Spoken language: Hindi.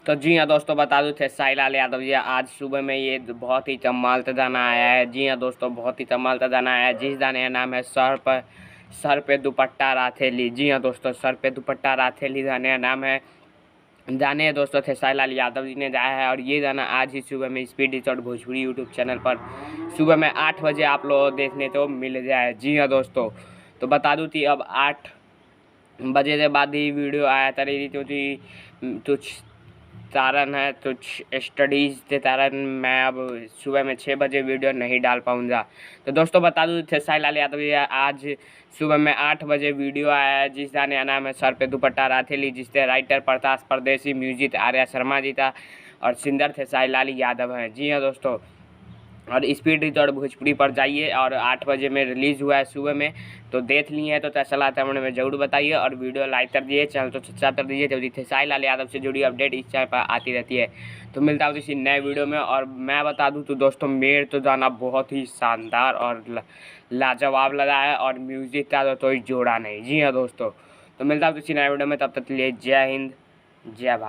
तो जी हाँ दोस्तों, बता दूँ खेसारी लाल यादव जी आज सुबह में ये बहुत ही कमाल दाना आया है। जी हाँ दोस्तों, बहुत ही कमाल दाना आया है, जिस दाने का नाम है सर पे दुपट्टा राथेली। जी हाँ दोस्तों, सर पे दुपट्टा राथेली दाने का नाम है। जाने दोस्तों खेसारी लाल यादव जी ने गाया है और ये गाना आज ही सुबह में स्पीड रिचॉर्ड भोजपुरी यूट्यूब चैनल पर सुबह में 8 बजे आप लोग देखने तो मिल जाए। जी हाँ दोस्तों, तो बता दूँ कि अब 8 बजे के बाद ही वीडियो आया था रही, क्योंकि कुछ कारण है, कुछ स्टडीज़ के कारण मैं अब सुबह में 6 बजे वीडियो नहीं डाल पाऊँगा। तो दोस्तों बता दूँ खेसारी लाल यादव जी आज सुबह में 8 बजे वीडियो आया है, जिस गाने का नाम है सर पे दुपट्टा राथेली, जिससे राइटर प्रकाश परदेसी, म्यूजिक आर्या शर्मा जी था और सिंगर खेसारी लाल यादव हैं। जी हाँ दोस्तों, और स्पीड रिचॉर्ड भोजपुरी पर जाइए और 8 बजे में रिलीज़ हुआ है सुबह में, तो देख लिए हैं तो कैसा लगा कमेंट में ज़रूर बताइए और वीडियो लाइक कर दीजिए, चैनल तो सब्सक्राइब कर दीजिए, क्योंकि खेसारी लाल यादव से जुड़ी अपडेट इस चैनल पर आती रहती है। तो मिलता हूँ किसी नए वीडियो में। और मैं बता दूँ तो दोस्तों, मेरे तो गाना बहुत ही शानदार और लाजवाब लगा है और म्यूज़िक का तो कोई जोड़ा नहीं। जी हाँ दोस्तों, तो मिलता हूँ किसी नए वीडियो में, तब तक के लिए जय हिंद, जय भारत।